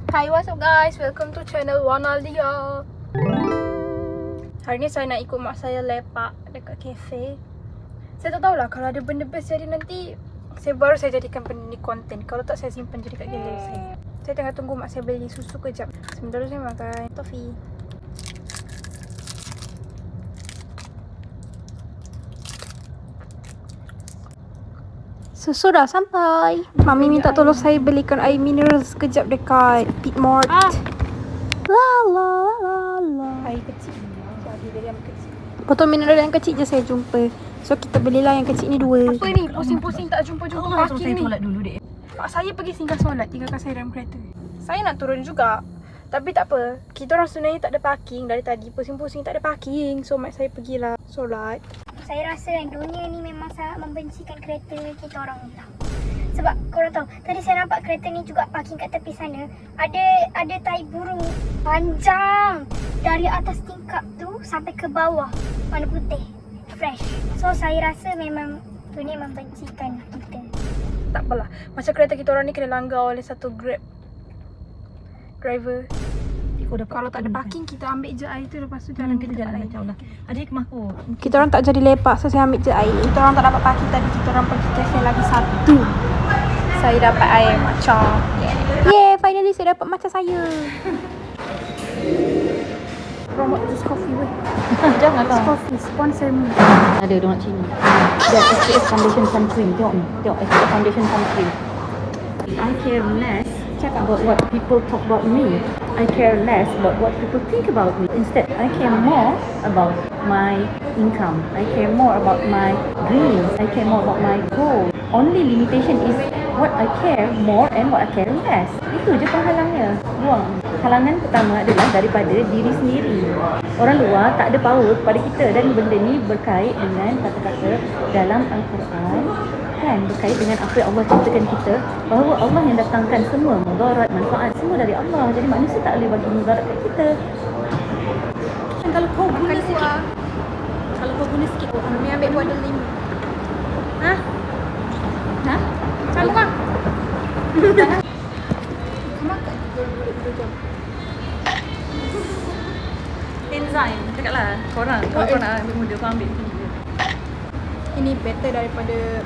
Hi, what's up guys? Welcome to channel Wanalia. Hari ni saya nak ikut mak saya lepak dekat kafe. Saya tak tahulah kalau ada benda best jadi nanti saya jadikan benda ni konten. Kalau tak saya simpan jadi kat galeri saya. Saya tengah tunggu mak saya beli susu kejap. Sementara saya makan toffee. Susu dah sampai. Mami minta tolong saya belikan air mineral sekejap dekat Pitmart. La la la la. Air kecil. Jadi dari yang kecil. Botol mineral yang kecil je saya jumpa. So kita belilah yang kecil ni 2. Apa ni? Pusing-pusing tak jumpa-jumpa parking ni. Solat dulu dek. Pak saya pergi singgah solat, tinggalkan saya dalam kereta. Saya nak turun juga. Tapi tak apa. Kita orang sebenarnya tak ada parking dari tadi. Pusing-pusing tak ada parking. So mak saya pergilah solat. Saya rasa dunia ni memang sangat membencikan kereta kita orang tahu. Sebab korang tahu, tadi saya nampak kereta ni juga parking kat tepi sana. Ada tai burung panjang dari atas tingkap tu sampai ke bawah. Warna putih, fresh. So saya rasa memang dunia membencikan kita. Tak apalah. Macam kereta kita orang ni kena langgar oleh satu Grab driver. Kalau tak ada parking, kita ambil je air tu. Lepas tu jalan Kita jalan jauh lah. Ada hikmahku. Kita orang tak jadi lepak, so saya ambil je air. Kita orang tak dapat parking tadi. Kita orang pergi kafe lagi satu. Saya dapat air matcha. Yeay, finally saya dapat matcha saya. Promote Just Coffee weh. Janganlah. Just Coffee, sponsor me. Ada donat Cina. Dan SPF Foundation Sun Cream. Tengok ni. Tengok SPF Foundation Sun Cream. I care less about what people talk about me. I care less about what people think about me. Instead, I care more about my income. I care more about my dreams. I care more about my goal. Only limitation is what I care more and what I care less. Itu je penghalangnya. Buang. Halangan pertama adalah daripada diri sendiri. Orang luar tak ada power pada kita dan benda ni berkait dengan kata-kata dalam Al-Quran. Kan, berkait dengan apa yang Allah ciptakan kita, bahawa Allah yang datangkan semua mudarat, manfaat semua dari Allah. Jadi manusia tak boleh bagi mudarat kat kita. Dan kalau kau guna sikit, kalau kau guna sikit, Kami ambil botol 5. ha? Ha? Sama kan? Enzyme, cakaplah. Korang, kalau kau nak ambil muda, kau ambil. Ini better daripada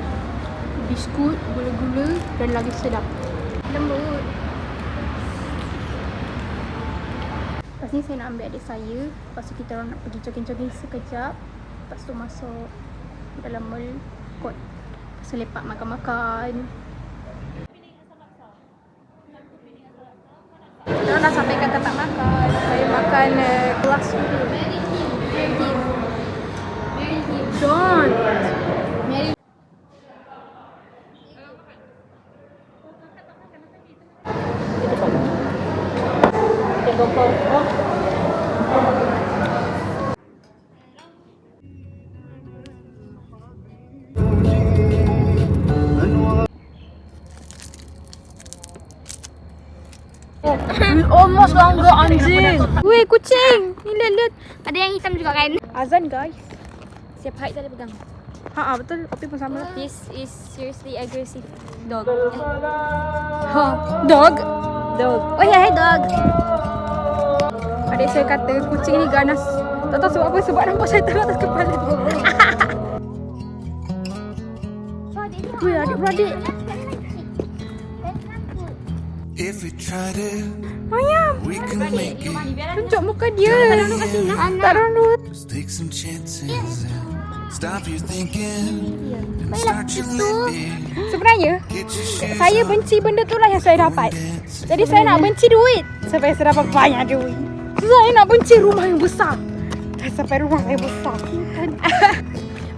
biskut, gula-gula dan lagi sedap. Lembut. Lepas ni saya nak ambil adik saya. Lepas tu kita orang nak pergi jogging-jogging sekejap. Lepas tu masuk dalam mall kot. Lepas tu lepak makan-makan. Kita orang dah sampai kat tempat makan. Saya makan kelas dulu. John. Almost langgar anjing. Weh, kucing. Ni lihat. Ada yang hitam juga kan? Azan guys. Siap height tadi pegang. Betul. Opi pun sama. This is seriously aggressive dog. Dog. Oh ya, hey dog. Adik saya kata kucing ni ganas. Tak tahu sebab apa, sebab nampak syaitan atas kepala dia. Weh, adik-beradik. If we tried it, Mayam, we can make it. tunjuk muka dia. Tak rundut. Just take some chances and stop your thinking and start your living. Sebenarnya, Get your shoes saya on, benci benda tu lah yang saya dapat. dance. Jadi saya nak benci duit supaya saya dapat banyak duit. Saya nak benci rumah yang besar sampai rumah saya besar.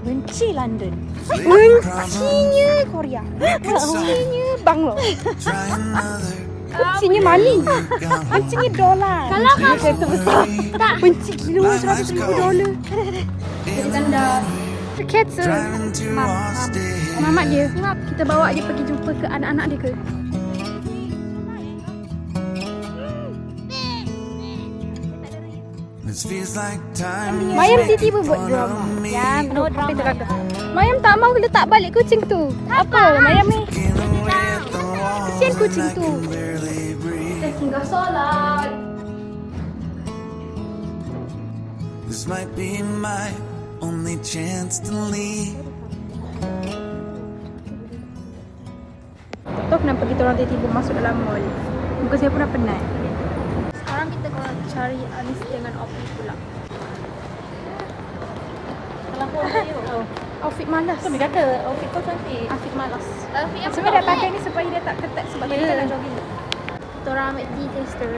Benci London. Bencinya Korea. Bencinya Bangla. Try another. Bencinya money. Bencinya dolar. Kalau kamu kereta besar. Benci kilo $100,000. Jadi tanda Cats Driving to Austin. mamat dia. Kita bawa dia pergi jumpa ke anak-anak dia ke. This feels like time. Mayam tiba-tiba buat drama. Ya, no drama. Mayam tak mau letak balik kucing tu. Apa Mayam ni? Kesian kucing tu. singgah solat. This might be my only chance to leave. Tak tahu kenapa kita orang tiba-tiba masuk dalam mall. Muka saya pun dah penat. Sekarang kita kena cari Anis dengan Opi pula. Kalau aku tengok kau. Outfit malas. Kau kata outfit kau cantik. Outfit malas. Outfit yang Sebenarnya dah pakai ni supaya dia tak ketat sebab kita Ya. tengah jogging. Kita orang ambil tea taster.